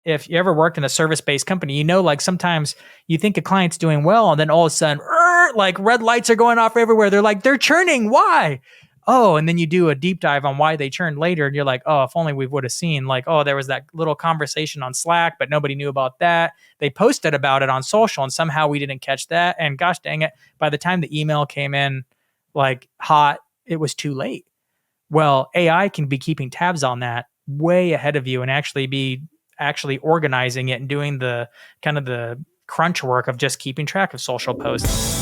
if you ever worked in a service-based company, you know, like sometimes you think a client's doing well and then all of a sudden, like red lights are going off everywhere. They're like, they're churning. Why? Oh, and then you do a deep dive on why they churned later. And you're like, oh, if only we would have seen like, oh, there was that little conversation on Slack, but nobody knew about that. They posted about it on social and somehow we didn't catch that. And gosh dang it, by the time the email came in like hot, it was too late. Well, AI can be keeping tabs on that way ahead of you and actually organizing it and doing the kind of the crunch work of just keeping track of social posts.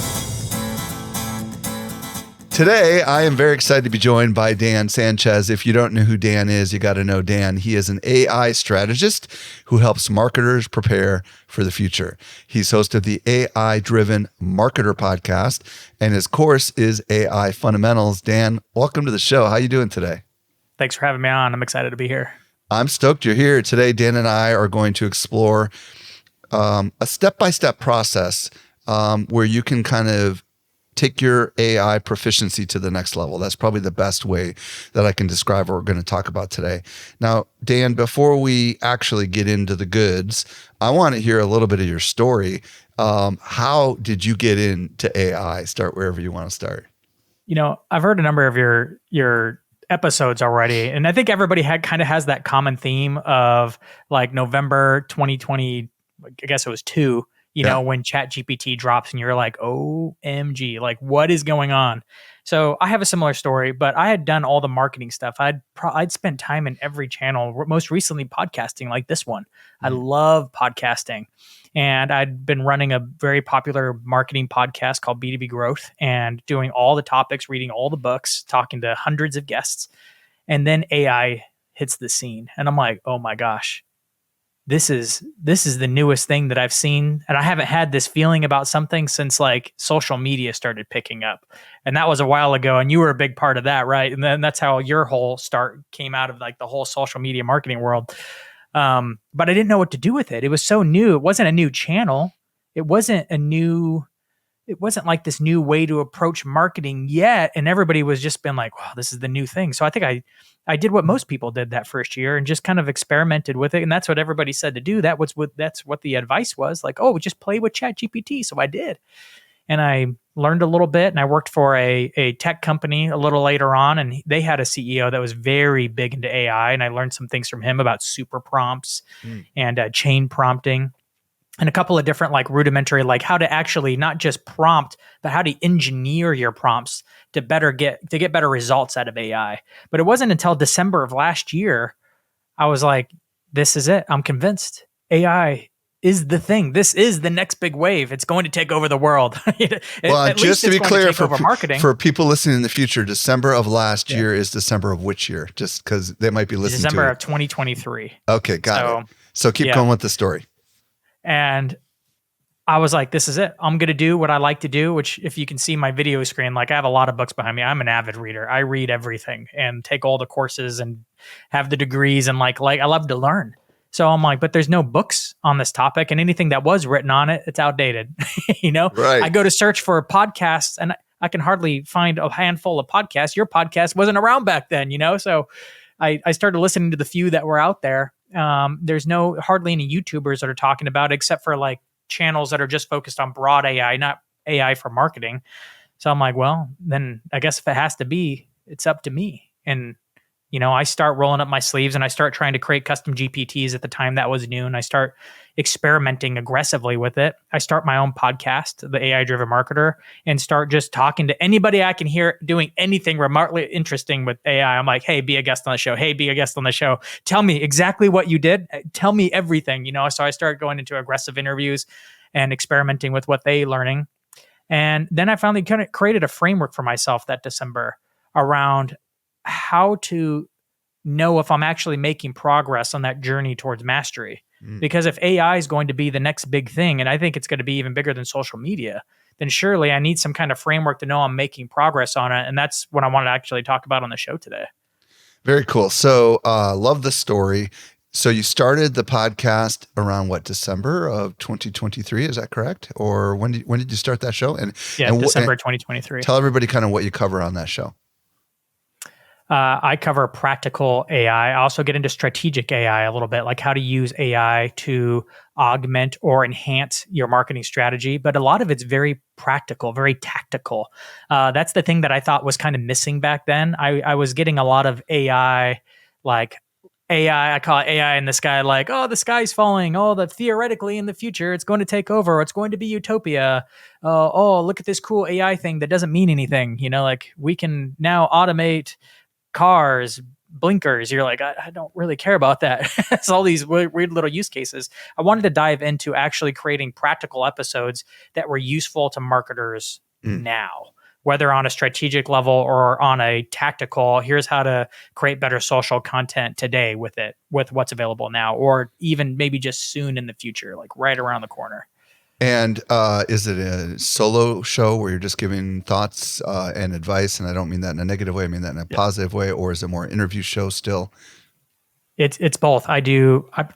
Today, I am very excited to be joined by Dan Sanchez. If you don't know who Dan is, you got to know Dan. He is an AI strategist who helps marketers prepare for the future. He's host of the AI-driven Marketer podcast, and his course is AI Fundamentals. Dan, welcome to the show. How you doing today? Thanks for having me on. I'm excited to be here. I'm stoked you're here. Today, Dan and I are going to explore a step-by-step process where you can kind of take your AI proficiency to the next level. That's probably the best way that I can describe what we're going to talk about today. Now, Dan, before we actually get into the goods, I want to hear a little bit of your story. How did you get into AI? Start wherever you want to start. You know, I've heard a number of your episodes already, and I think everybody kind of has that common theme of like November 2020, I guess it was 2, you know, when ChatGPT drops and you're like, OMG, like what is going on? So I have a similar story, but I had done all the marketing stuff. I'd spent time in every channel, most recently podcasting like this one. I love podcasting. And I'd been running a very popular marketing podcast called B2B Growth and doing all the topics, reading all the books, talking to hundreds of guests. And then AI hits the scene. And I'm like, oh my gosh. This is the newest thing that I've seen. And I haven't had this feeling about something since like social media started picking up. And that was a while ago. And you were a big part of that, right? And then that's how your whole start came out of like the whole social media marketing world. But I didn't know what to do with it. It was so new. It wasn't a new channel. It wasn't like this new way to approach marketing yet. And everybody was just been like, wow, this is the new thing. So I think I did what most people did that first year and just kind of experimented with it. And that's what everybody said to do. That's what the advice was like, oh, just play with ChatGPT. So I did. And I learned a little bit and I worked for a tech company a little later on. And they had a CEO that was very big into AI. And I learned some things from him about super prompts and chain prompting. And a couple of different like rudimentary, like how to actually not just prompt, but how to engineer your prompts to get better results out of AI. But it wasn't until December of last year, I was like, this is it. I'm convinced AI is the thing. This is the next big wave. It's going to take over the world. Well, just to be clear for people listening in the future, December of last year is December of which year? Just because they might be listening December to of 2023. Okay, got it. So keep going with the story. And I was like, this is it. I'm going to do what I like to do, which if you can see my video screen, like I have a lot of books behind me. I'm an avid reader. I read everything and take all the courses and have the degrees and like I love to learn. So I'm like, but there's no books on this topic and anything that was written on it, it's outdated. You know, right. I go to search for podcasts and I can hardly find a handful of podcasts. Your podcast wasn't around back then, you know? So I started listening to the few that were out there. There's hardly any YouTubers that are talking about it, except for like channels that are just focused on broad AI, not AI for marketing. So I'm like, well, then I guess if it has to be, it's up to me. And, you know, I start rolling up my sleeves and I start trying to create custom GPTs at the time that was new. And I start experimenting aggressively with it. I start my own podcast, the AI Driven Marketer, and start just talking to anybody I can hear doing anything remotely interesting with AI. I'm like, hey, be a guest on the show. Hey, be a guest on the show. Tell me exactly what you did. Tell me everything, you know? So I started going into aggressive interviews and experimenting with what they're learning. And then I finally kind of created a framework for myself that December around how to know if I'm actually making progress on that journey towards mastery. Because if AI is going to be the next big thing, and I think it's going to be even bigger than social media, then surely I need some kind of framework to know I'm making progress on it. And that's what I want to actually talk about on the show today. Very cool. So love the story. So you started the podcast around what, December of 2023? Is that correct? Or when did you start that show? December 2023. Tell everybody kind of what you cover on that show. I cover practical AI. I also get into strategic AI a little bit, like how to use AI to augment or enhance your marketing strategy. But a lot of it's very practical, very tactical. That's the thing that I thought was kind of missing back then. I was getting a lot of AI, like I call it AI in the sky, like, oh, the sky's falling. Oh, that theoretically in the future it's going to take over. It's going to be utopia. Oh, look at this cool AI thing that doesn't mean anything. Like we can now automate cars, blinkers. You're like, I don't really care about that. It's all these weird little use cases. I wanted to dive into actually creating practical episodes that were useful to marketers now, whether on a strategic level or on a tactical. Here's how to create better social content today with what's available now, or even maybe just soon in the future, like right around the corner. And is it a solo show where you're just giving thoughts and advice? And I don't mean that in a negative way. I mean that in a positive way. Or is it more interview show still? It's both. I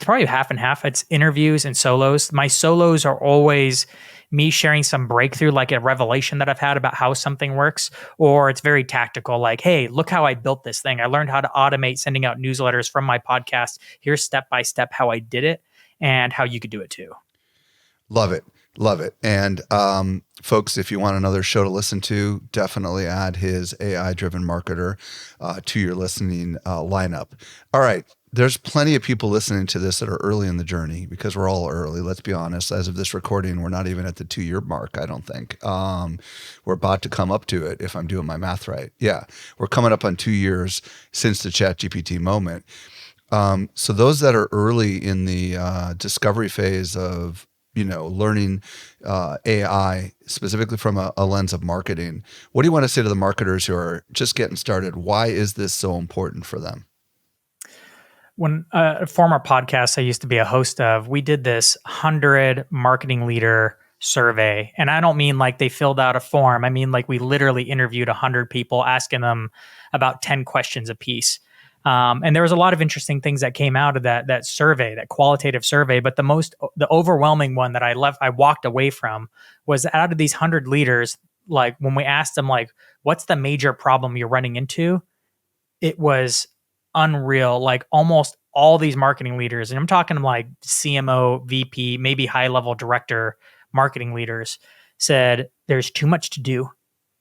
probably half and half. It's interviews and solos. My solos are always me sharing some breakthrough, like a revelation that I've had about how something works, or it's very tactical, like, hey, look how I built this thing. I learned how to automate sending out newsletters from my podcast. Here's step by step how I did it and how you could do it too. Love it. Love it. And folks, if you want another show to listen to, definitely add his AI-driven marketer to your listening lineup. All right. There's plenty of people listening to this that are early in the journey, because we're all early. Let's be honest. As of this recording, we're not even at the 2-year mark, I don't think. We're about to come up to it, if I'm doing my math right. Yeah. We're coming up on 2 years since the ChatGPT moment. So those that are early in the discovery phase of learning AI, specifically from a lens of marketing, what do you want to say to the marketers who are just getting started? Why is this so important for them? When a former podcast I used to be a host of, we did this 100 marketing leader survey. And I don't mean like they filled out a form. I mean like we literally interviewed 100 people, asking them about 10 questions apiece. And there was a lot of interesting things that came out of that survey, that qualitative survey. But the overwhelming one that I walked away from was out of these 100 leaders, like when we asked them, like, what's the major problem you're running into? It was unreal. Like almost all these marketing leaders, and I'm talking like CMO, VP, maybe high level director marketing leaders, said there's too much to do.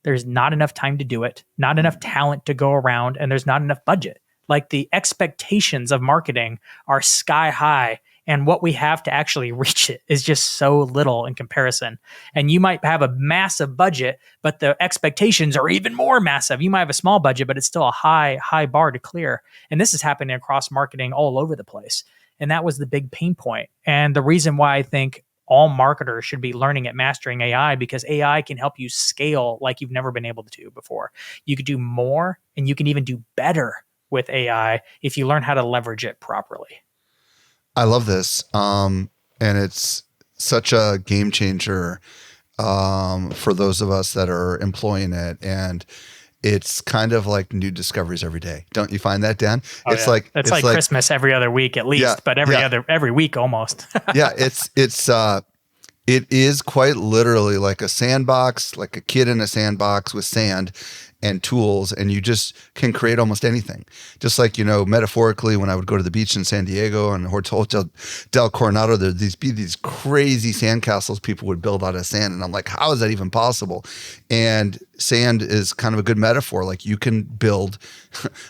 There's not enough time to do it, not enough talent to go around, and there's not enough budget. Like the expectations of marketing are sky high, and what we have to actually reach it is just so little in comparison. And you might have a massive budget, but the expectations are even more massive. You might have a small budget, but it's still a high bar to clear. And this is happening across marketing all over the place. And that was the big pain point. And the reason why I think all marketers should be learning at mastering AI, because AI can help you scale like you've never been able to do before. You could do more, and you can even do better with AI if you learn how to leverage it properly. I love this. And it's such a game changer for those of us that are employing it. And it's kind of like new discoveries every day. Don't you find that, Dan? Oh, it's like Christmas every other week at least, but every week almost. Yeah, it is quite literally like a sandbox, like a kid in a sandbox with sand and tools, and you just can create almost anything. Just like, metaphorically, when I would go to the beach in San Diego and Hotel del Coronado, there'd be these crazy sandcastles people would build out of sand. And I'm like, how is that even possible? And sand is kind of a good metaphor. Like you can build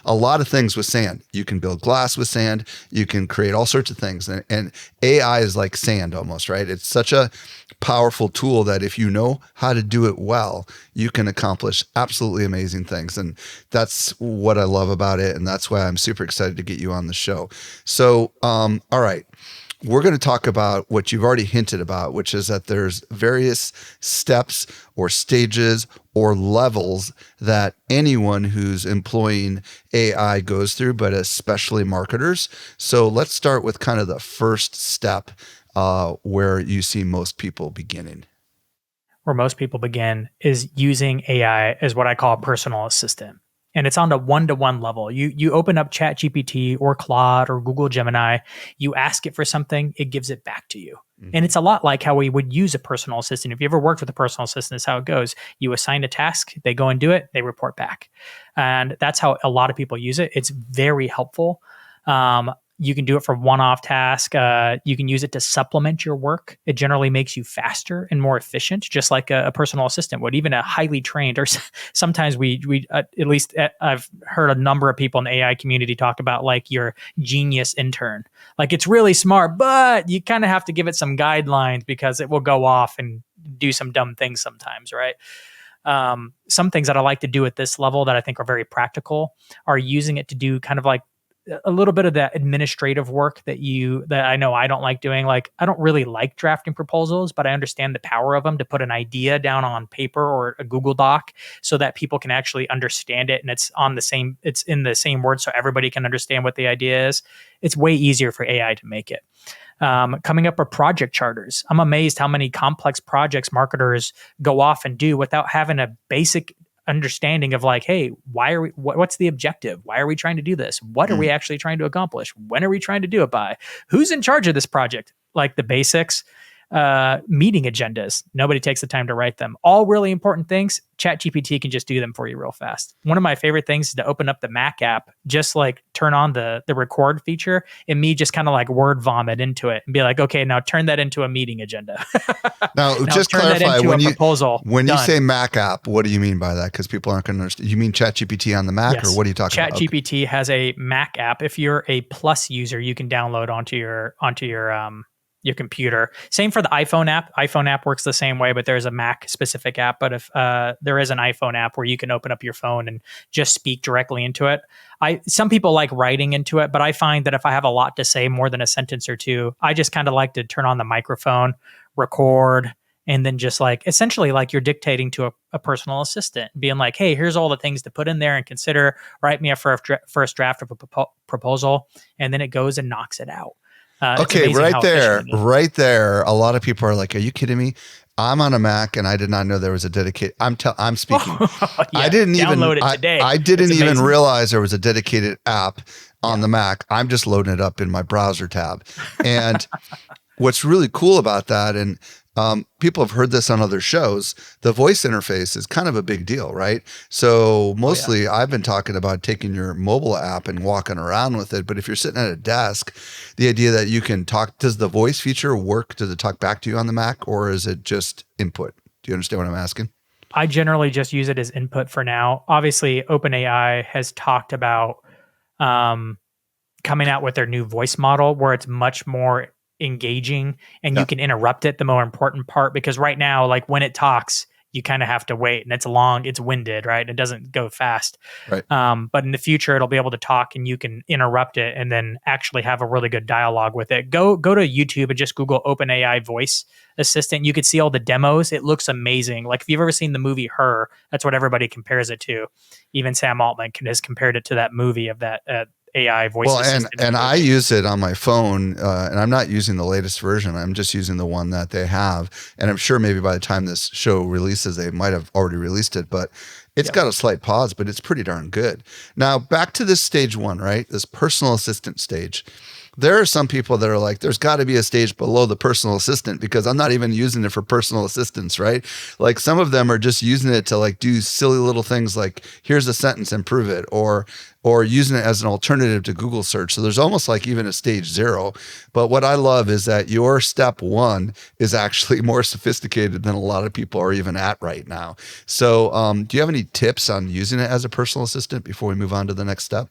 a lot of things with sand. You can build glass with sand. You can create all sorts of things. And AI is like sand almost, right? It's such a powerful tool that if you know how to do it well, you can accomplish absolutely amazing things. And that's what I love about it. And that's why I'm super excited to get you on the show. So, all right. We're going to talk about what you've already hinted about, which is that there's various steps or stages or levels that anyone who's employing AI goes through, but especially marketers. So let's start with kind of the first step where you see most people beginning. Where most people begin is using AI as what I call a personal assistant. and it's on the one-to-one level. You open up ChatGPT or Claude or Google Gemini, you ask it for something, it gives it back to you. And it's a lot like how we would use a personal assistant. If you ever worked with a personal assistant, that's how it goes. You assign a task, they go and do it, they report back. And that's how a lot of people use it. It's very helpful. You can do it for one-off task. You can use it to supplement your work. It generally makes you faster and more efficient, just like a personal assistant would. Even a highly trained, or sometimes we at least I've heard a number of people in the AI community talk about like your genius intern. Like it's really smart, but you kind of have to give it some guidelines because it will go off and do some dumb things sometimes, right? Some things that I like to do at this level that I think are very practical are using it to do kind of like a little bit of that administrative work that I know I don't like doing. Like I don't really like drafting proposals, but I understand the power of them to put an idea down on paper or a Google Doc so that people can actually understand it. And it's in the same words so everybody can understand what the idea is. It's way easier for AI to make it. Coming up with project charters. I'm amazed how many complex projects marketers go off and do without having a basic understanding of like, hey, what's the objective? Why are we trying to do this? What are we actually trying to accomplish? When are we trying to do it by? Who's in charge of this project? Like the basics. Meeting agendas. Nobody takes the time to write them. All really important things. ChatGPT can just do them for you real fast. One of my favorite things is to open up the Mac app, just like turn on the record feature, and me just kind of like word vomit into it and be like, okay, now turn that into a meeting agenda. Now just turn clarify, that into a proposal. When you say Mac app, what do you mean by that? Because people aren't going to understand. You mean ChatGPT on the Mac, Yes. or what are you talking about? ChatGPT has a Mac app. If you're a Plus user, you can download onto your computer. Same for the iPhone app. iPhone app works the same way, but there's a Mac specific app. But if there is an iPhone app where you can open up your phone and just speak directly into it. Some people like writing into it, but I find that if I have a lot to say, more than a sentence or two, I just kind of like to turn on the microphone, record, and then just like essentially like you're dictating to a personal assistant, being like, hey, here's all the things to put in there and consider, write me a first draft of a proposal, and then it goes and knocks it out. Okay, right there. A lot of people are like, "Are you kidding me? I'm on a Mac and I did not know there was a dedicated." I'm speaking. Yeah, I didn't even. download it today. I didn't even realize there was a dedicated app on the Mac. I'm just loading it up in my browser tab, and what's really cool about that, and people have heard this on other shows, the voice interface is kind of a big deal, right? So mostly I've been talking about taking your mobile app and walking around with it. But if you're sitting at a desk, the idea that you can talk, does the voice feature work? Does it talk back to you on the Mac, or is it just input? Do you understand what I'm asking? I generally just use it as input for now. Obviously, OpenAI has talked about coming out with their new voice model where it's much more engaging and you can interrupt it, the more important part, because right now, like when it talks, you kind of have to wait and it's long, it's winded, right? It doesn't go fast. Right. But in the future, it'll be able to talk and you can interrupt it and then actually have a really good dialogue with it. Go to YouTube and just Google OpenAI voice assistant. You could see all the demos. It looks amazing. Like if you've ever seen the movie Her, that's what everybody compares it to. Even Sam Altman has compared it to that movie of that AI voice assistant. And I use it on my phone, and I'm not using the latest version. I'm just using the one that they have. And I'm sure maybe by the time this show releases, they might have already released it, but it's got a slight pause, but it's pretty darn good. Now, back to this stage one, right? This personal assistant stage. There are some people that are like, there's got to be a stage below the personal assistant because I'm not even using it for personal assistance, right? Like some of them are just using it to like do silly little things like here's a sentence, improve it, or using it as an alternative to Google search. So there's almost like even a stage 0. But what I love is that your step 1 is actually more sophisticated than a lot of people are even at right now. So do you have any tips on using it as a personal assistant before we move on to the next step?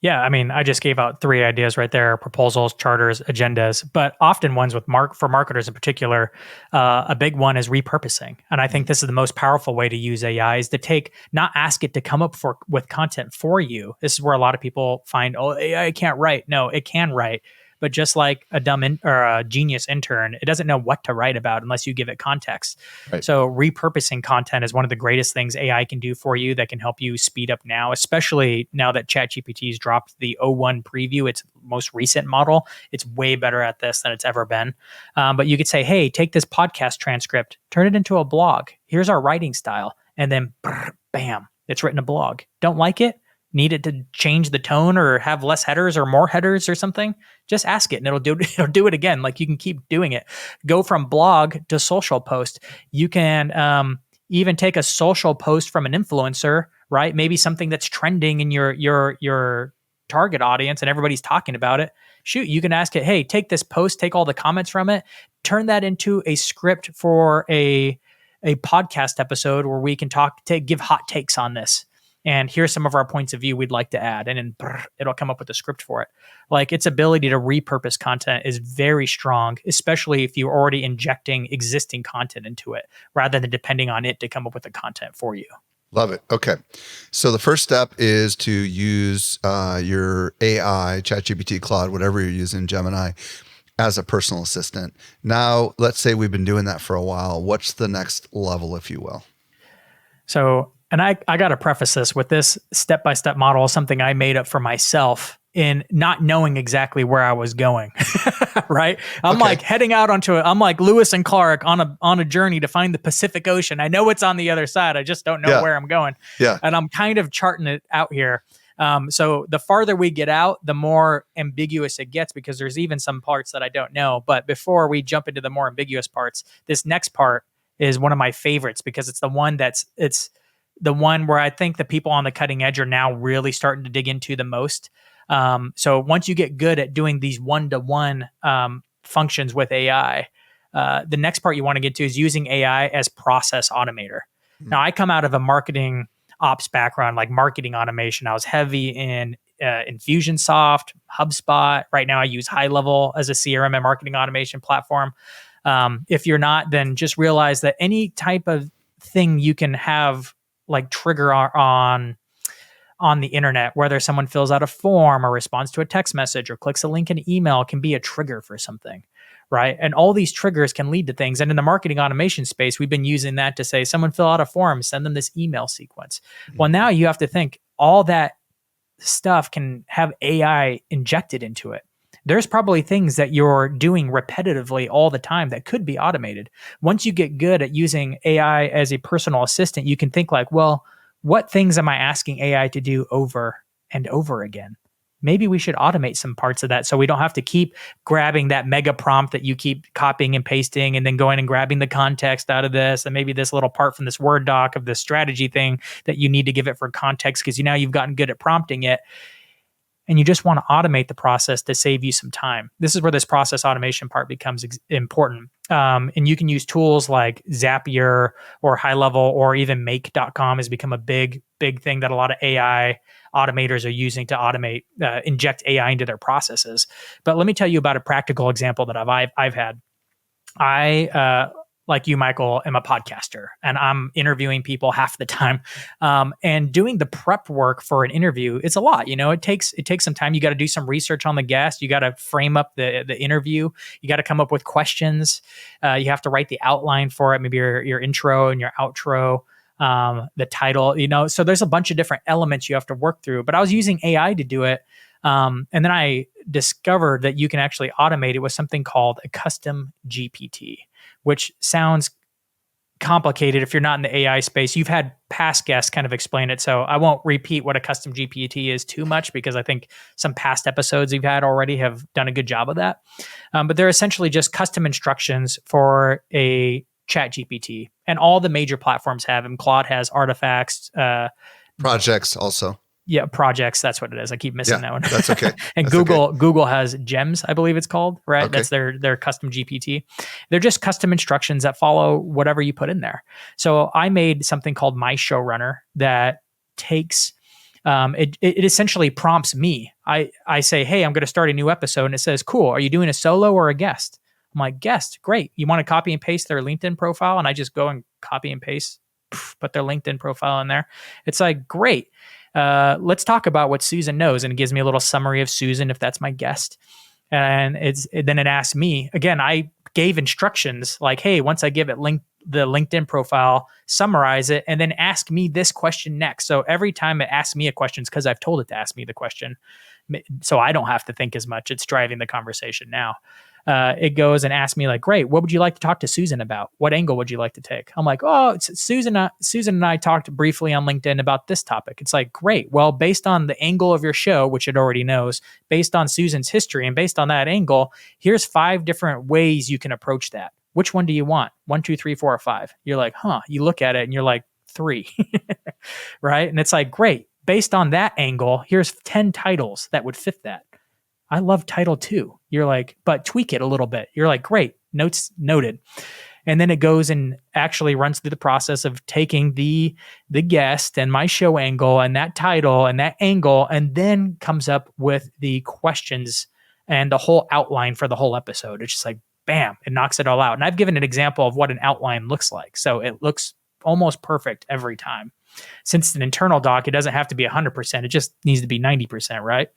Yeah, I mean, I just gave out 3 ideas right there: proposals, charters, agendas. But often ones for marketers in particular, a big one is repurposing. And I think this is the most powerful way to use AI is to not ask it to come up with content for you. This is where a lot of people find, oh, AI can't write. No, it can write. But just like a genius intern, it doesn't know what to write about unless you give it context. Right. So repurposing content is one of the greatest things AI can do for you that can help you speed up now, especially now that ChatGPT's dropped the O1 preview, its most recent model. It's way better at this than it's ever been. But you could say, hey, take this podcast transcript, turn it into a blog. Here's our writing style. And then bam, It's written a blog. Don't like it? Need it to change the tone or have less headers or more headers or something? Just ask it and it'll do it again. Like, you can keep doing it. Go from blog to social post. You can even take a social post from an influencer, right? Maybe something that's trending in your target audience and everybody's talking about it. Shoot, you can ask it, hey, take this post, take all the comments from it, turn that into a script for a podcast episode where we can give hot takes on this. And here's some of our points of view we'd like to add. And then it'll come up with a script for it. Like, its ability to repurpose content is very strong, especially if you're already injecting existing content into it rather than depending on it to come up with the content for you. Love it. Okay. So the first step is to use your AI, ChatGPT, Claude, whatever you're using, Gemini, as a personal assistant. Now, let's say we've been doing that for a while. What's the next level, if you will? So, and I got to preface this with this step-by-step model, something I made up for myself in not knowing exactly where I was going, right? I'm like heading out I'm like Lewis and Clark on a journey to find the Pacific Ocean. I know it's on the other side. I just don't know where I'm going. Yeah. And I'm kind of charting it out here. So the farther we get out, the more ambiguous it gets, because there's even some parts that I don't know. But before we jump into the more ambiguous parts, this next part is one of my favorites because it's the one it's the one where I think the people on the cutting edge are now really starting to dig into the most. So once you get good at doing these one-to-one functions with AI, the next part you want to get to is using AI as process automator. Mm-hmm. Now, I come out of a marketing ops background, like marketing automation. I was heavy in Infusionsoft, HubSpot. Right now I use High Level as a CRM and marketing automation platform. If you're not, then just realize that any type of thing you can have like trigger on the internet, whether someone fills out a form or responds to a text message or clicks a link in an email, can be a trigger for something, right? And all these triggers can lead to things. And in the marketing automation space, we've been using that to say, someone fill out a form, send them this email sequence. Mm-hmm. Well, now you have to think all that stuff can have AI injected into it. There's probably things that you're doing repetitively all the time that could be automated. Once you get good at using AI as a personal assistant, you can think like, well, what things am I asking AI to do over and over again? Maybe we should automate some parts of that so we don't have to keep grabbing that mega prompt that you keep copying and pasting and then going and grabbing the context out of this and maybe this little part from this Word doc of this strategy thing that you need to give it for context because you've gotten good at prompting it. And you just want to automate the process to save you some time. This is where this process automation part becomes important. And you can use tools like Zapier or High Level or even Make.com has become a big thing that a lot of AI automators are using to automate, inject AI into their processes. But let me tell you about a practical example that I've had. I like you, Michael, am a podcaster and I'm interviewing people half the time. And doing the prep work for an interview, it's a lot, it takes some time. You got to do some research on the guest. You got to frame up the interview. You got to come up with questions. You have to write the outline for it, maybe your intro and your outro, the title, so there's a bunch of different elements you have to work through, but I was using AI to do it. And then I discovered that you can actually automate it with something called a custom GPT, which sounds complicated if you're not in the AI space. You've had past guests kind of explain it, so I won't repeat what a custom GPT is too much because I think some past episodes you've had already have done a good job of that. But they're essentially just custom instructions for a chat GPT, and all the major platforms have them. Claude has artifacts. Projects also. Yeah, projects. That's what it is. I keep missing that one. That's okay. And that's Google has Gems, I believe it's called, right? Okay. That's their custom GPT. They're just custom instructions that follow whatever you put in there. So I made something called My Showrunner that takes it essentially prompts me. I say, hey, I'm going to start a new episode, and it says, cool, are you doing a solo or a guest? I'm like, guest, great. You want to copy and paste their LinkedIn profile? And I just go and copy and paste, put their LinkedIn profile in there. It's like, great. Let's talk about what Susan knows. And it gives me a little summary of Susan if that's my guest. And then it asks me, again, I gave instructions like, hey, once I give it the LinkedIn profile, summarize it, and then ask me this question next. So every time it asks me a question, it's because I've told it to ask me the question. So I don't have to think as much. It's driving the conversation now. it goes and asks me like, great, what would you like to talk to Susan about? What angle would you like to take? I'm like, oh, Susan and I talked briefly on LinkedIn about this topic. It's like, great. Well, based on the angle of your show, which it already knows, based on Susan's history and based on that angle, here's 5 different ways you can approach that. Which one do you want? 1, 2, 3, 4, or 5? You're like, huh. You look at it and you're like, 3. Right? And it's like, great. Based on that angle, here's 10 titles that would fit that. I love title 2. You're like, but tweak it a little bit. You're like, great. Notes noted. And then it goes and actually runs through the process of taking the guest and my show angle and that title and that angle, and then comes up with the questions and the whole outline for the whole episode. It's just like, bam, it knocks it all out. And I've given an example of what an outline looks like. So it looks almost perfect every time. Since it's an internal doc, it doesn't have to be 100%. It just needs to be 90%, right?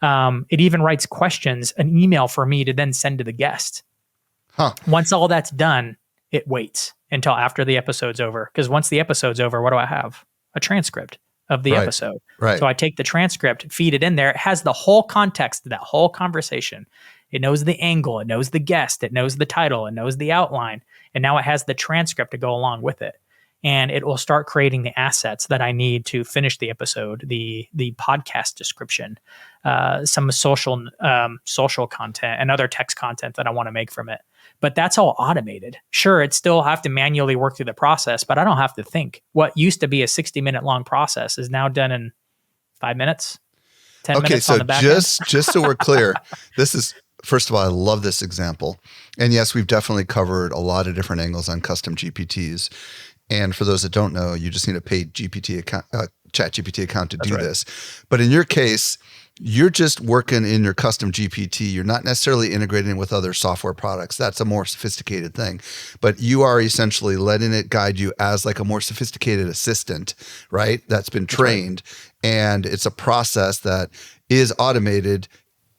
It even writes questions, an email for me to then send to the guest. Once all that's done, it waits until after the episode's over. Because once the episode's over, what do I have? A transcript of the episode. Right. So I take the transcript, feed it in there. It has the whole context of that whole conversation. It knows the angle. It knows the guest. It knows the title. It knows the outline. And now it has the transcript to go along with it. And it will start creating the assets that I need to finish the episode, the podcast description, some social content and other text content that I want to make from it. But that's all automated. Sure, it still have to manually work through the process, but I don't have to think. What used to be a 60-minute long process is now done in 5 minutes, 10 minutes on the back end. Just so we're clear, this is, first of all, I love this example. And yes, we've definitely covered a lot of different angles on custom GPTs. And for those that don't know, you just need a paid GPT account, ChatGPT account to do this. But in your case, you're just working in your custom GPT. You're not necessarily integrating with other software products. That's a more sophisticated thing. But you are essentially letting it guide you as like a more sophisticated assistant, right? That's been trained. Right. And it's a process that is automated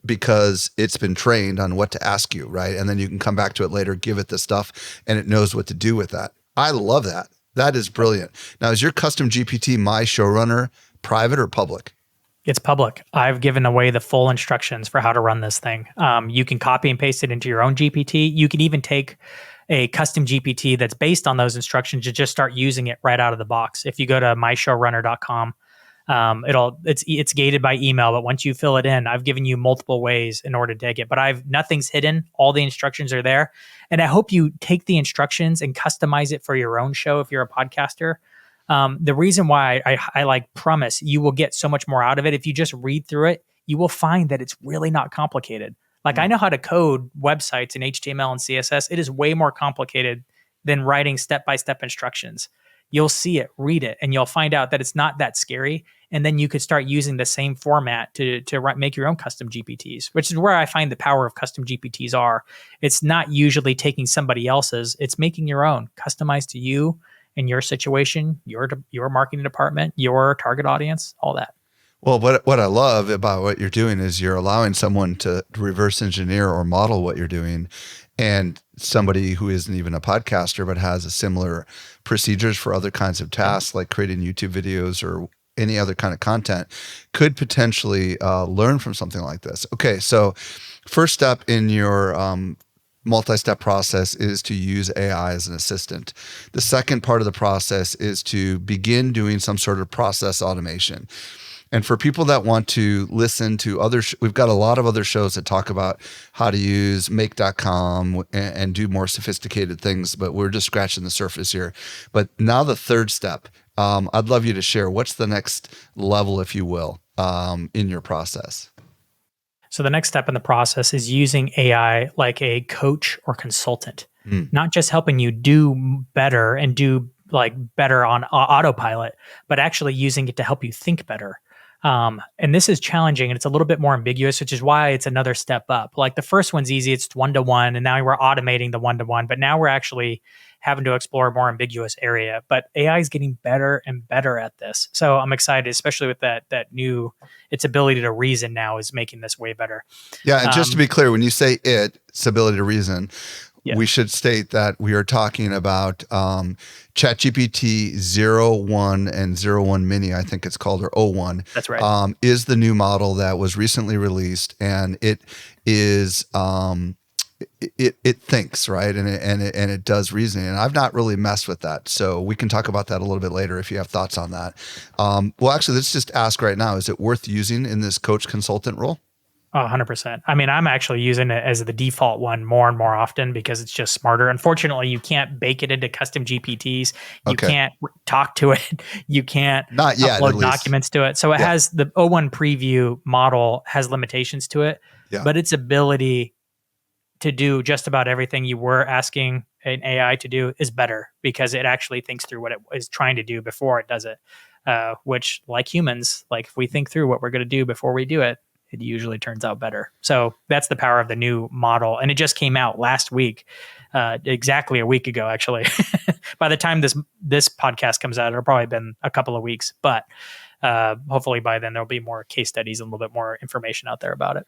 because it's been trained on what to ask you, right? And then you can come back to it later, give it the stuff, and it knows what to do with that. I love that. That is brilliant. Now, is your custom GPT, my Showrunner, private or public? It's public. I've given away the full instructions for how to run this thing. You can copy and paste it into your own GPT. You can even take a custom GPT that's based on those instructions to just start using it right out of the box. If you go to myshowrunner.com, it's gated by email, but once you fill it in, I've given you multiple ways in order to take it, but nothing's hidden. All the instructions are there. And I hope you take the instructions and customize it for your own show. If you're a podcaster, the reason why I like promise you will get so much more out of it. If you just read through it, you will find that it's really not complicated. Like I know how to code websites in HTML and CSS. It is way more complicated than writing step-by-step instructions. You'll see it, read it, and you'll find out that it's not that scary. And then you could start using the same format to make your own custom GPTs, which is where I find the power of custom GPTs are. It's not usually taking somebody else's, it's making your own, customized to you and your situation, your marketing department, your target audience, all that. Well, what I love about what you're doing is you're allowing someone to reverse engineer or model what you're doing. And somebody who isn't even a podcaster, but has a similar procedures for other kinds of tasks, like creating YouTube videos or any other kind of content, could potentially learn from something like this. Okay, so first step in your multi-step process is to use AI as an assistant. The second part of the process is to begin doing some sort of process automation. And for people that want to listen to we've got a lot of other shows that talk about how to use make.com and do more sophisticated things, but we're just scratching the surface here. But now the third step, I'd love you to share what's the next level, if you will, in your process. So the next step in the process is using AI like a coach or consultant, not just helping you do better and do like better on autopilot, but actually using it to help you think better. And this is challenging and it's a little bit more ambiguous, which is why it's another step up. Like the first one's easy, it's 1-to-1, and now we're automating the 1-to-1, but now we're actually having to explore a more ambiguous area. But AI is getting better and better at this. So I'm excited, especially with that new, its ability to reason now is making this way better. Yeah, and just to be clear, when you say its ability to reason, we should state that we are talking about ChatGPT 01 and 01 Mini, I think it's called, or 01. That's right. Is the new model that was recently released, and it is it thinks, right? And it does reasoning. And I've not really messed with that. So we can talk about that a little bit later if you have thoughts on that. Well, actually, let's just ask right now, is it worth using in this coach consultant role? 100%. I mean, I'm actually using it as the default one more and more often because it's just smarter. Unfortunately, you can't bake it into custom GPTs. You can't talk to it. You can't Not yet, upload documents to it. So it has the O1 preview model has limitations to it, but its ability to do just about everything you were asking an AI to do is better because it actually thinks through what it is trying to do before it does it. Which, like humans, like if we think through what we're going to do before we do it, it usually turns out better. So that's the power of the new model. And it just came out last week, exactly a week ago, actually. By the time this podcast comes out, it'll probably been a couple of weeks, but hopefully by then there'll be more case studies and a little bit more information out there about it.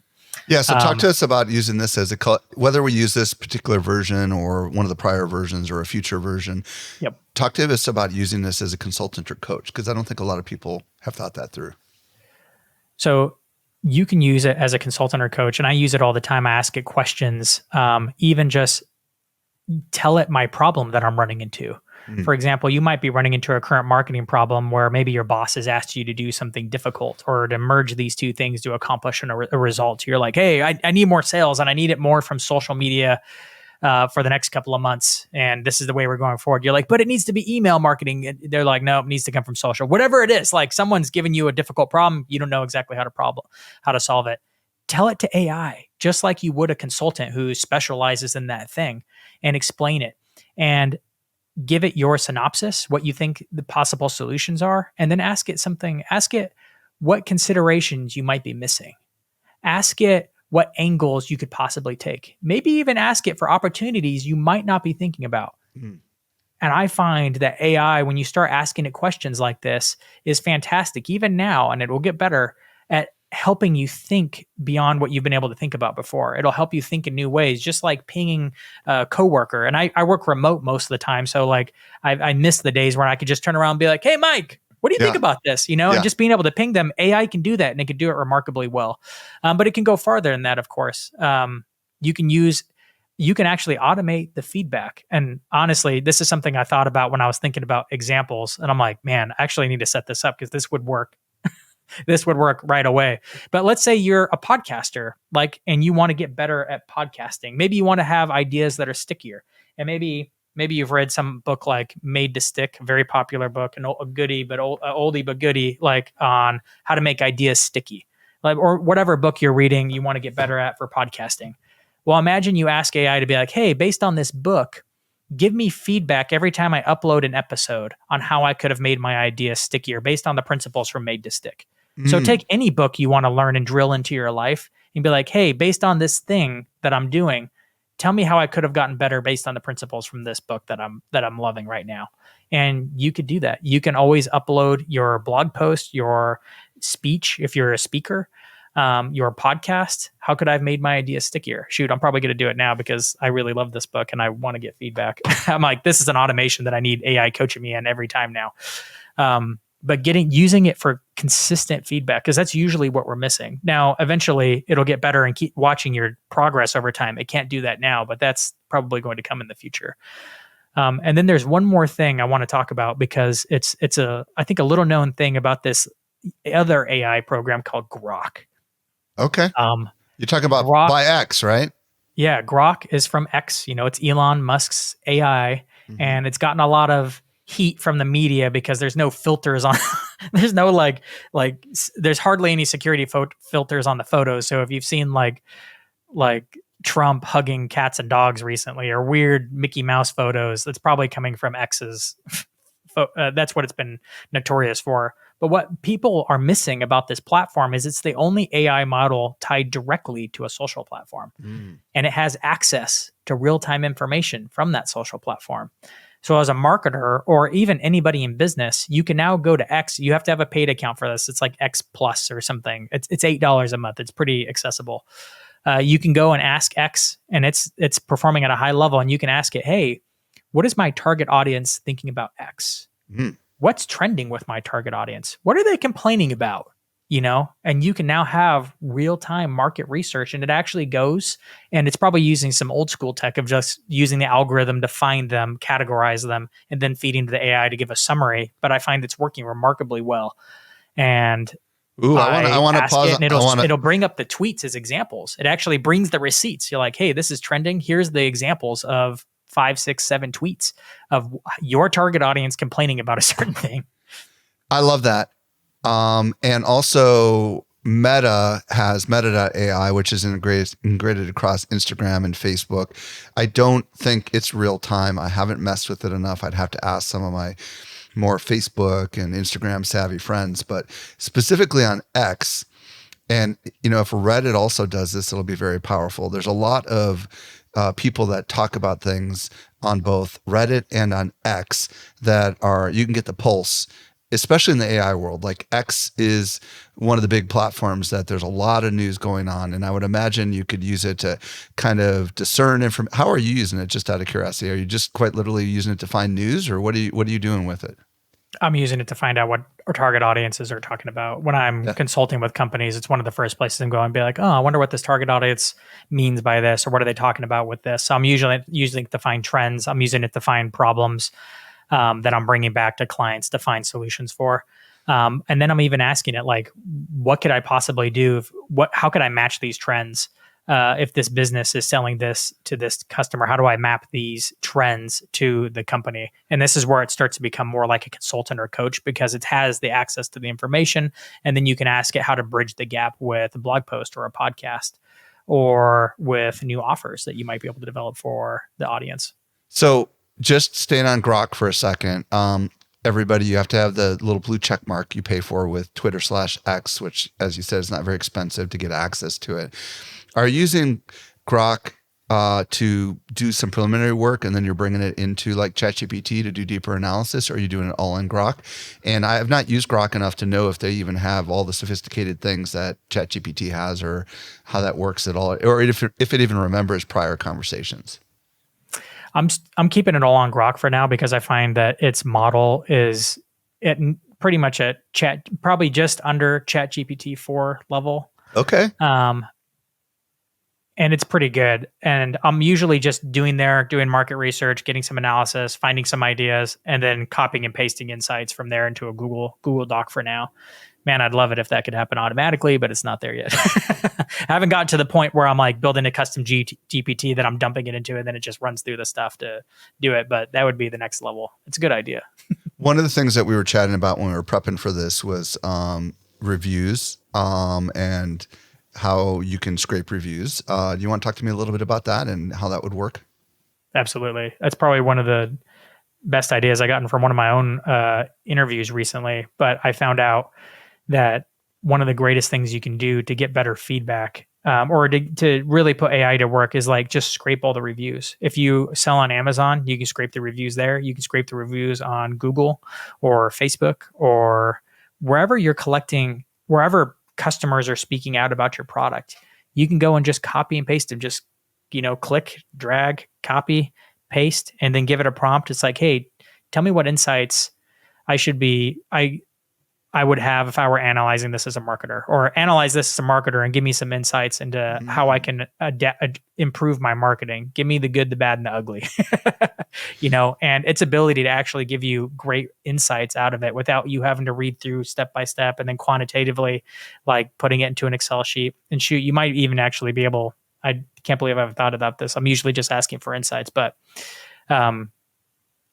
Yeah. So talk to us about using this as whether we use this particular version or one of the prior versions or a future version. Yep. Talk to us about using this as a consultant or coach, because I don't think a lot of people have thought that through. So you can use it as a consultant or coach, and I use it all the time. I ask it questions, even just tell it my problem that I'm running into. For example, you might be running into a current marketing problem where maybe your boss has asked you to do something difficult or to merge these two things to accomplish a result. You're like, hey, I need more sales and I need it more from social media for the next couple of months. And this is the way we're going forward. You're like, but it needs to be email marketing. They're like, no, it needs to come from social. Whatever it is, like someone's giving you a difficult problem. You don't know exactly how to solve it. Tell it to AI, just like you would a consultant who specializes in that thing, and explain it. And give it your synopsis, what you think the possible solutions are, and then ask it what considerations you might be missing. Ask it what angles you could possibly take. Maybe even ask it for opportunities you might not be thinking about. And I find that AI, when you start asking it questions like this, is fantastic, even now, and it will get better at helping you think beyond what you've been able to think about before. It'll help you think in new ways, just like pinging a coworker. And I work remote most of the time. So like I miss the days where I could just turn around and be like, hey, Mike, what do you think about this? And just being able to ping them. AI can do that and it can do it remarkably well. But it can go farther than that, of course. You can actually automate the feedback. And honestly, this is something I thought about when I was thinking about examples. And I'm like, man, I actually need to set this up because this would work. This would work right away. But let's say you're a podcaster, and you want to get better at podcasting. Maybe you want to have ideas that are stickier. And maybe you've read some book like Made to Stick, a very popular book, a goodie, but oldie but goodie, on how to make ideas sticky. Or whatever book you're reading, you want to get better at for podcasting. Well, imagine you ask AI to be like, hey, based on this book, give me feedback every time I upload an episode on how I could have made my idea stickier based on the principles from Made to Stick. So take any book you want to learn and drill into your life and be like, hey, based on this thing that I'm doing, tell me how I could have gotten better based on the principles from this book that I'm loving right now. And you could do that. You can always upload your blog post, your speech, if you're a speaker, your podcast. How could I have made my idea stickier? Shoot, I'm probably going to do it now because I really love this book and I want to get feedback. I'm like, this is an automation that I need AI coaching me in every time now. But using it for consistent feedback, because that's usually what we're missing. Now, eventually it'll get better and keep watching your progress over time. It can't do that now, but that's probably going to come in the future. And then there's one more thing I want to talk about because it's I think a little known thing about this other AI program called Grok. Okay. You're talking about Grok, by X, right? Yeah. Grok is from X. It's Elon Musk's AI, and it's gotten a lot of heat from the media because there's no filters on there's no there's hardly any security filters on the photos. So if you've seen like Trump hugging cats and dogs recently or weird Mickey Mouse photos, that's probably coming from X's that's what it's been notorious for. But what people are missing about this platform is it's the only AI model tied directly to a social platform. And it has access to real-time information from that social platform. So as a marketer or even anybody in business, you can now go to X. You have to have a paid account for this. It's like X Plus or something. It's $8 a month. It's pretty accessible. You can go and ask X, and it's performing at a high level. And you can ask it, hey, what is my target audience thinking about X? What's trending with my target audience? What are they complaining about? and you can now have real-time market research, and it actually goes, and it's probably using some old school tech of just using the algorithm to find them, categorize them, and then feeding to the AI to give a summary. But I find it's working remarkably well. And Ooh, I want to pause. it, and it'll bring up the tweets as examples. It actually brings the receipts. You're like, hey, this is trending. Here's the examples of 5, 6, 7 tweets of your target audience complaining about a certain thing. I love that. And also Meta has Meta.ai, which is integrated across Instagram and Facebook. I don't think it's real time. I haven't messed with it enough. I'd have to ask some of my more Facebook and Instagram savvy friends, but specifically on X. And, if Reddit also does this, it'll be very powerful. There's a lot of people that talk about things on both Reddit and on X that you can get the pulse, especially in the AI world. Like X is one of the big platforms that there's a lot of news going on. And I would imagine you could use it to kind of discern information. How are you using it, just out of curiosity? Are you just quite literally using it to find news, or what are you doing with it? I'm using it to find out what our target audiences are talking about. When I'm consulting with companies, it's one of the first places I'm going and be like, oh, I wonder what this target audience means by this, or what are they talking about with this? So I'm usually using it to find trends. I'm using it to find problems that I'm bringing back to clients to find solutions for. And then I'm even asking it, like, what could I possibly do? How could I match these trends? If this business is selling this to this customer, how do I map these trends to the company? And this is where it starts to become more like a consultant or coach, because it has the access to the information. And then you can ask it how to bridge the gap with a blog post or a podcast, or with new offers that you might be able to develop for the audience. So just staying on Grok for a second. Everybody, you have to have the little blue check mark you pay for with Twitter/X, which, as you said, is not very expensive to get access to it. Are you using Grok to do some preliminary work, and then you're bringing it into like ChatGPT to do deeper analysis, or are you doing it all in Grok? And I have not used Grok enough to know if they even have all the sophisticated things that ChatGPT has, or how that works at all, or if it even remembers prior conversations. I'm keeping it all on Grok for now, because I find that its model is pretty much at probably just under ChatGPT 4 level. Okay. And it's pretty good. And I'm usually just doing market research, getting some analysis, finding some ideas, and then copying and pasting insights from there into a Google Doc for now. Man, I'd love it if that could happen automatically, but it's not there yet. I haven't gotten to the point where I'm like building a custom GPT that I'm dumping it into, and then it just runs through the stuff to do it. But that would be the next level. It's a good idea. One of the things that we were chatting about when we were prepping for this was reviews and how you can scrape reviews. Do you want to talk to me a little bit about that and how that would work? Absolutely. That's probably one of the best ideas I gotten from one of my own interviews recently. But I found out that one of the greatest things you can do to get better feedback, or to really put AI to work, is like just scrape all the reviews. If you sell on Amazon, you can scrape the reviews there. You can scrape the reviews on Google or Facebook, or wherever you're collecting, wherever customers are speaking out about your product. You can go and just copy and paste them. Just, click, drag, copy, paste, and then give it a prompt. It's like, hey, tell me what insights I would have if I were analyzing this as a marketer, or analyze this as a marketer and give me some insights into how I can improve my marketing. Give me the good, the bad, and the ugly, and its ability to actually give you great insights out of it without you having to read through step by step and then quantitatively, like putting it into an Excel sheet. And shoot, you might even actually be able, I can't believe I haven't thought about this. I'm usually just asking for insights, but,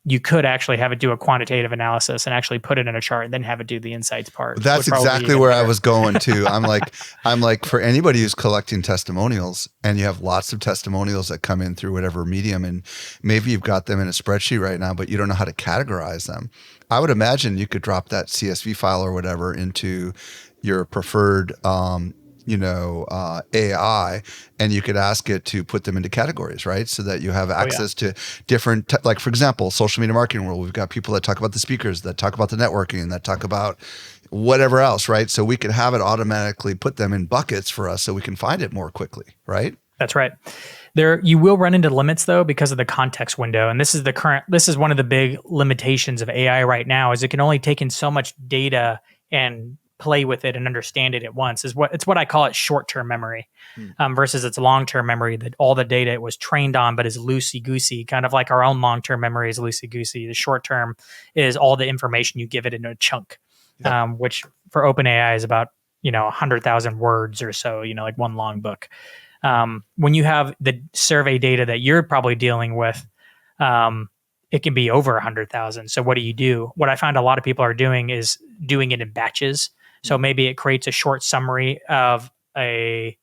you could actually have it do a quantitative analysis and actually put it in a chart and then have it do the insights part. That's exactly where I was going to. I'm like, for anybody who's collecting testimonials, and you have lots of testimonials that come in through whatever medium, and maybe you've got them in a spreadsheet right now, but you don't know how to categorize them. I would imagine you could drop that CSV file or whatever into your preferred, AI, and you could ask it to put them into categories, right? So that you have access to different, like for example, social media marketing world, we've got people that talk about the speakers, that talk about the networking, that talk about whatever else, right? So we could have it automatically put them in buckets for us so we can find it more quickly, right? That's right. You will run into limits though, because of the context window. And this is one of the big limitations of AI right now, is it can only take in so much data and play with it and understand it at once. It's what I call it short-term memory, versus its long-term memory, that all the data it was trained on, but is loosey-goosey, kind of like our own long-term memory is loosey-goosey. The short-term is all the information you give it in a chunk, which for OpenAI is about 100,000 words or so, like one long book. When you have the survey data that you're probably dealing with, it can be over 100,000. So what do you do? What I find a lot of people are doing is doing it in batches. So maybe it creates a short summary of an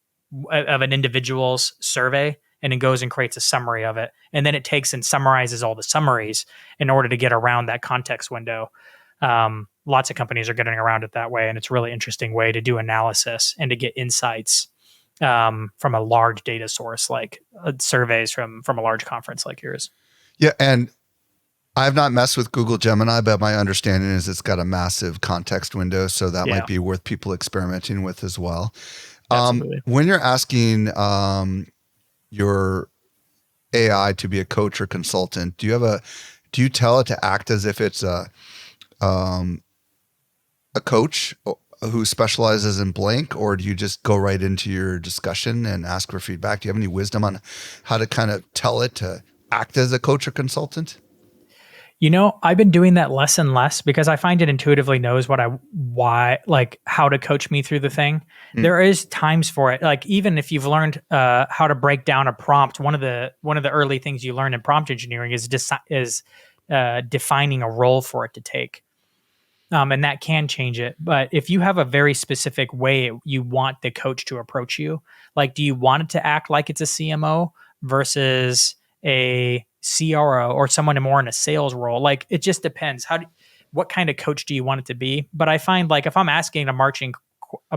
individual's survey, and it goes and creates a summary of it. And then it takes and summarizes all the summaries in order to get around that context window. Lots of companies are getting around it that way. And it's a really interesting way to do analysis and to get insights from a large data source, like surveys from a large conference like yours. Yeah. And I've not messed with Google Gemini, but my understanding is it's got a massive context window. So that might be worth people experimenting with as well. When you're asking your AI to be a coach or consultant, do you tell it to act as if it's a coach who specializes in blank, or do you just go right into your discussion and ask for feedback? Do you have any wisdom on how to kind of tell it to act as a coach or consultant? I've been doing that less and less because I find it intuitively knows how to coach me through the thing. There is times for it. Like, even if you've learned how to break down a prompt, one of the early things you learn in prompt engineering is defining a role for it to take. And that can change it. But if you have a very specific way you want the coach to approach you, like, do you want it to act like it's a CMO versus a CRO or someone more in a sales role? Like, it just depends. What kind of coach do you want it to be? But I find, like, if I'm asking a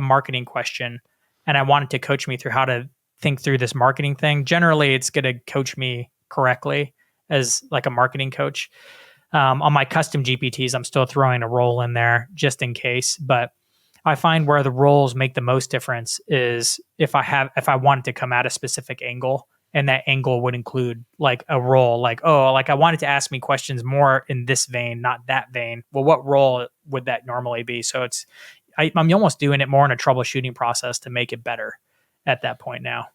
marketing question and I want it to coach me through how to think through this marketing thing, generally it's going to coach me correctly as like a marketing coach. On my custom GPTs, I'm still throwing a role in there just in case. But I find where the roles make the most difference is if I want it to come at a specific angle, and that angle would include like a role, like I wanted to ask me questions more in this vein, not that vein. Well, what role would that normally be? So I'm almost doing it more in a troubleshooting process to make it better at that point now.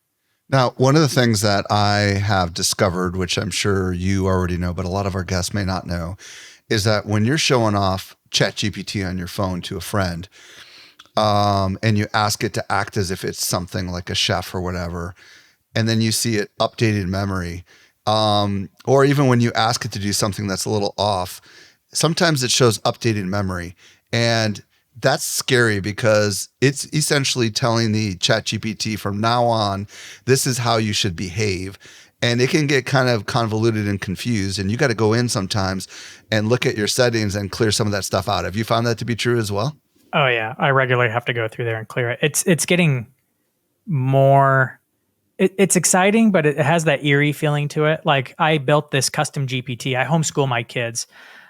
Now, one of the things that I have discovered, which I'm sure you already know, but a lot of our guests may not know, is that when you're showing off ChatGPT on your phone to a friend, and you ask it to act as if it's something like a chef or whatever, and then you see it updated memory, or even when you ask it to do something that's a little off, sometimes it shows updated memory. And that's scary because it's essentially telling the ChatGPT from now on, this is how you should behave. And it can get kind of convoluted and confused. And you got to go in sometimes and look at your settings and clear some of that stuff out. Have you found that to be true as well? Oh yeah. I regularly have to go through there and clear it. It's getting more, it's exciting, but it has that eerie feeling to it. Like, I built this custom GPT. I homeschool my kids.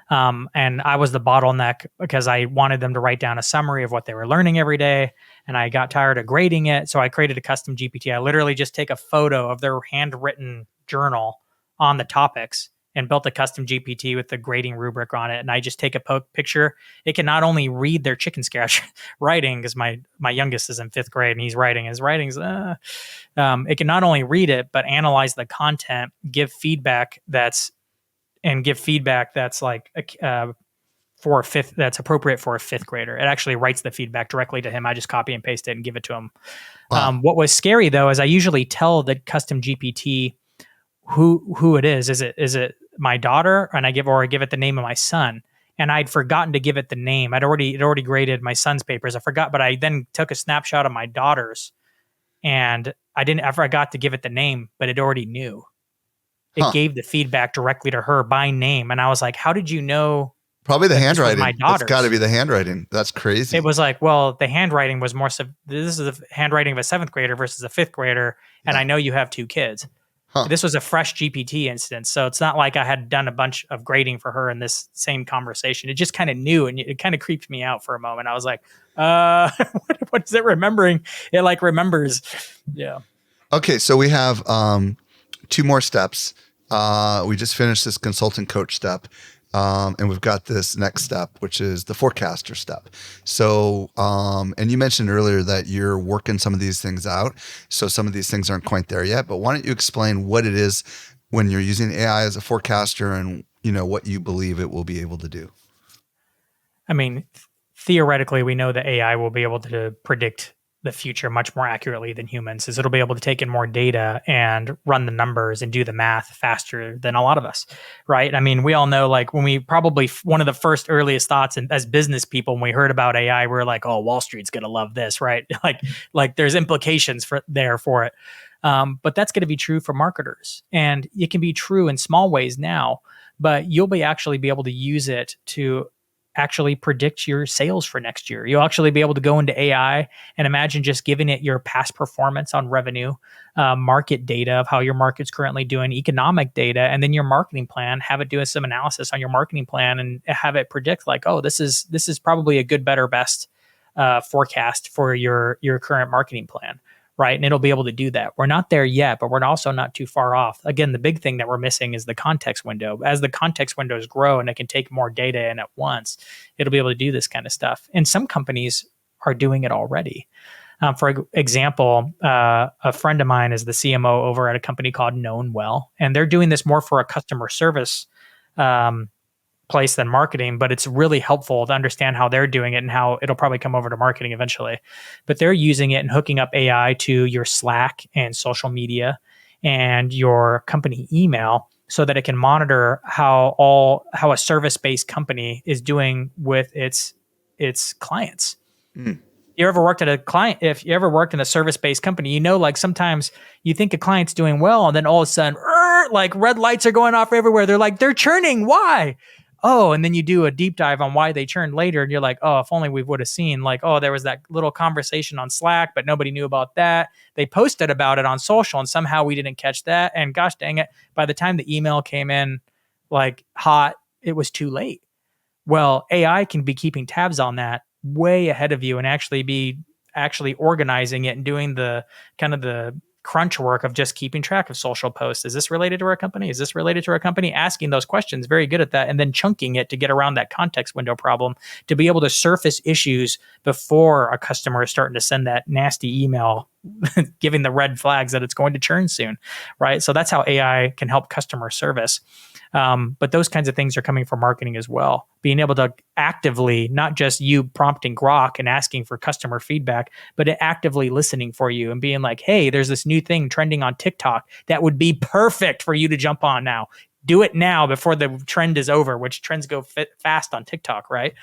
And I was the bottleneck because I wanted them to write down a summary of what they were learning every day. And I got tired of grading it. So I created a custom GPT. I literally just take a photo of their handwritten journal on the topics and built a custom GPT with the grading rubric on it. And I just take a picture. It can not only read their chicken scratch writing, because my youngest is in 5th grade and he's writing. His writing's, it can not only read it, but analyze the content, give feedback that's like for a fifth, that's appropriate for a 5th grader. It actually writes the feedback directly to him. I just copy and paste it and give it to him. Wow. What was scary though, is I usually tell the custom GPT who it is. Is it my daughter? And I give it the name of my son. And I'd forgotten to give it the name. It already graded my son's papers. I forgot, but I then took a snapshot of my daughter's, and I forgot to give it the name, but it already knew. It gave the feedback directly to her by name. And I was like, how did you know? Probably the handwriting. My daughter's. It's got to be the handwriting. That's crazy. It was like, well, the handwriting was more, this is the handwriting of a 7th grader versus a 5th grader. And I know you have 2 kids. This was a fresh GPT instance. So it's not like I had done a bunch of grading for her in this same conversation. It just kind of knew, and it kind of creeped me out for a moment. I was like, what is it remembering? It like remembers. Yeah. Okay. So we have 2 more steps. We just finished this consultant coach step. And we've got this next step, which is the forecaster step. So, and you mentioned earlier that you're working some of these things out. So some of these things aren't quite there yet, but why don't you explain what it is when you're using AI as a forecaster and, what you believe it will be able to do? I mean, theoretically, we know that AI will be able to predict the future much more accurately than humans, is it'll be able to take in more data and run the numbers and do the math faster than a lot of us, right? I mean, we all know, like, when we probably one of the first earliest thoughts as business people when we heard about AI, we are like, oh, Wall Street's gonna love this, right? like there's implications for it. But that's going to be true for marketers, and it can be true in small ways now, but you'll actually be able to use it to actually predict your sales for next year. You'll actually be able to go into AI and imagine just giving it your past performance on revenue, market data of how your market's currently doing, economic data, and then your marketing plan. Have it do some analysis on your marketing plan and have it predict, like, oh, this is probably a good, better, best forecast for your current marketing plan. Right. And it'll be able to do that. We're not there yet, but we're also not too far off. Again, the big thing that we're missing is the context window. As the context windows grow and it can take more data in at once, it'll be able to do this kind of stuff. And some companies are doing it already. For example, a friend of mine is the CMO over at a company called Known Well, and they're doing this more for a customer service place than marketing, but it's really helpful to understand how they're doing it and how it'll probably come over to marketing eventually. But they're using it and hooking up AI to your Slack and social media and your company email so that it can monitor how a service-based company is doing with its clients. You ever worked at a client? If you ever worked in a service-based company, like sometimes you think a client's doing well, and then all of a sudden, like red lights are going off everywhere. They're like, they're churning. Why? Oh, and then you do a deep dive on why they churned later, and you're like, oh, if only we would have seen, like, oh, there was that little conversation on Slack, but nobody knew about that. They posted about it on social, and somehow we didn't catch that. And gosh dang it, by the time the email came in, like hot, it was too late. Well, AI can be keeping tabs on that way ahead of you and actually organizing it and doing the kind of the crunch work of just keeping track of social posts. Is this related to our company? Is this related to our company? Asking those questions, very good at that, and then chunking it to get around that context window problem to be able to surface issues before a customer is starting to send that nasty email giving the red flags that it's going to churn soon, right? So that's how AI can help customer service. But those kinds of things are coming from marketing as well. Being able to actively, not just you prompting Grok and asking for customer feedback, but actively listening for you and being like, hey, there's this new thing trending on TikTok that would be perfect for you to jump on now. Do it now before the trend is over, which trends go fast on TikTok, right?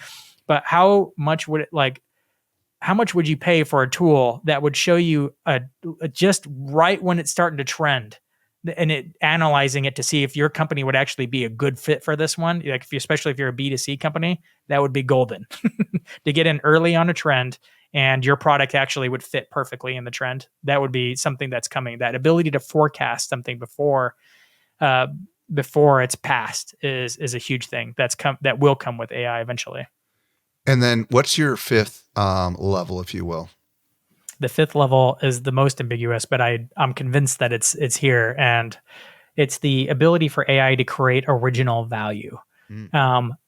But how much would you pay for a tool that would show you just right when it's starting to trend, and it analyzing it to see if your company would actually be a good fit for this one? Like, especially if you're a B2C company, that would be golden to get in early on a trend and your product actually would fit perfectly in the trend. That would be something that's coming. That ability to forecast something before it's passed is a huge thing that will come with AI eventually. And then what's your fifth level, if you will? The fifth level is the most ambiguous, but I'm convinced that it's here, and it's the ability for AI to create original value.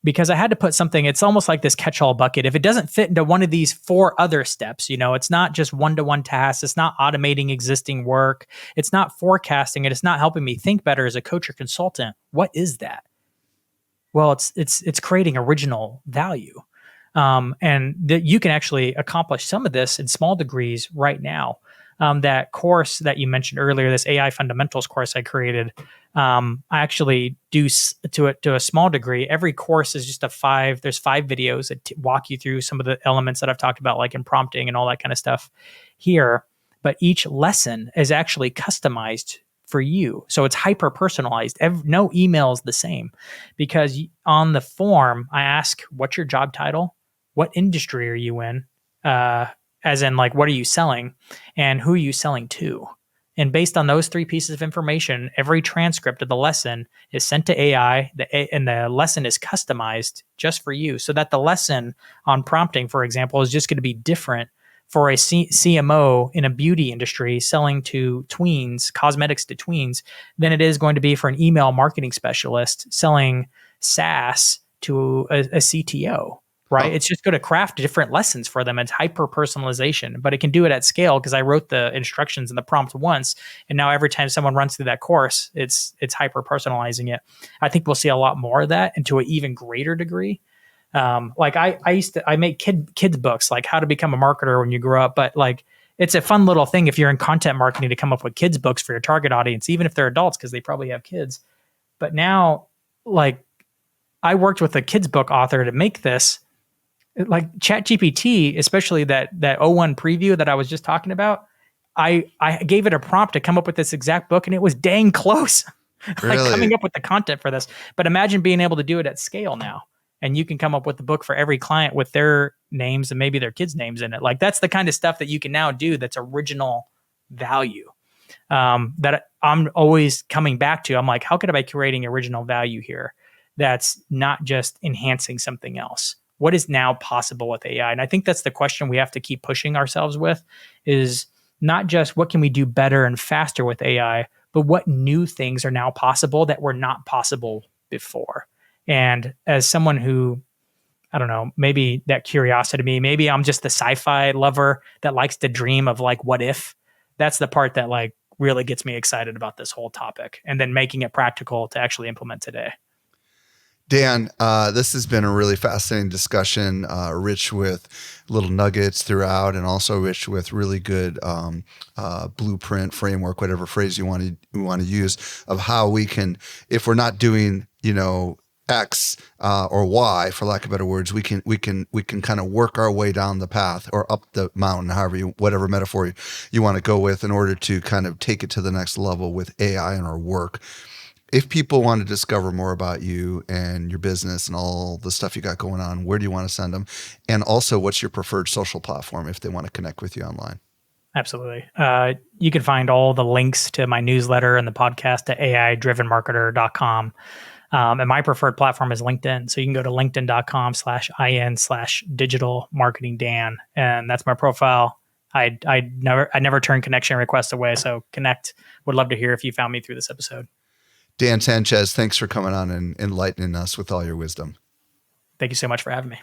Because I had to put something, it's almost like this catch-all bucket. If it doesn't fit into one of these 4 other steps, it's not just one-to-one tasks, it's not automating existing work, it's not forecasting it, it's not helping me think better as a coach or consultant. What is that? Well, it's creating original value. And you can actually accomplish some of this in small degrees right now. That course that you mentioned earlier, this AI fundamentals course I created, I actually do to a small degree. Every course is just there's 5 videos that walk you through some of the elements that I've talked about, like in prompting and all that kind of stuff here. But each lesson is actually customized for you. So it's hyper personalized. No email is the same, because on the form, I ask, what's your job title? What industry are you in? As in, like, what are you selling and who are you selling to? And based on those 3 pieces of information, every transcript of the lesson is sent to AI, and the lesson is customized just for you, so that the lesson on prompting, for example, is just going to be different for a CMO in a beauty industry selling to tweens, cosmetics to tweens, than it is going to be for an email marketing specialist selling SaaS to a CTO, right? Huh. It's just going to craft different lessons for them. It's hyper personalization, but it can do it at scale because I wrote the instructions and the prompt once, and now every time someone runs through that course, it's hyper personalizing it. I think we'll see a lot more of that, and to an even greater degree. Like I make kids books, like how to become a marketer when you grow up, but like it's a fun little thing if you're in content marketing to come up with kids books for your target audience, even if they're adults, because they probably have kids. But now, like, I worked with a kids book author to make this. Like ChatGPT, especially that O1 preview that I was just talking about, I gave it a prompt to come up with this exact book, and it was dang close. Like Really? coming up with the content for this. But imagine being able to do it at scale now. And you can come up with the book for every client with their names and maybe their kids' names in it. Like that's the kind of stuff that you can now do that's original value. That I'm always coming back to. I'm like, how could I be creating original value here that's not just enhancing something else? What is now possible with AI? And I think that's the question we have to keep pushing ourselves with, is not just what can we do better and faster with AI, but what new things are now possible that were not possible before. And as someone who, I don't know, maybe that curiosity to me, maybe I'm just the sci-fi lover that likes to dream of like, what if? That's the part that like really gets me excited about this whole topic, and then making it practical to actually implement today. Dan, this has been a really fascinating discussion, rich with little nuggets throughout, and also rich with really good blueprint, framework, whatever phrase you want to use, of how we can, if we're not doing, X or Y, for lack of better words, we can kind of work our way down the path or up the mountain, whatever metaphor you want to go with, in order to kind of take it to the next level with AI in our work. If people want to discover more about you and your business and all the stuff you got going on, where do you want to send them? And also, what's your preferred social platform if they want to connect with you online? Absolutely. You can find all the links to my newsletter and the podcast at aidrivenmarketer.com. And my preferred platform is LinkedIn. So you can go to linkedin.com/in/digital marketing Dan. And that's my profile. I never turn connection requests away. So connect. Would love to hear if you found me through this episode. Dan Sanchez, thanks for coming on and enlightening us with all your wisdom. Thank you so much for having me.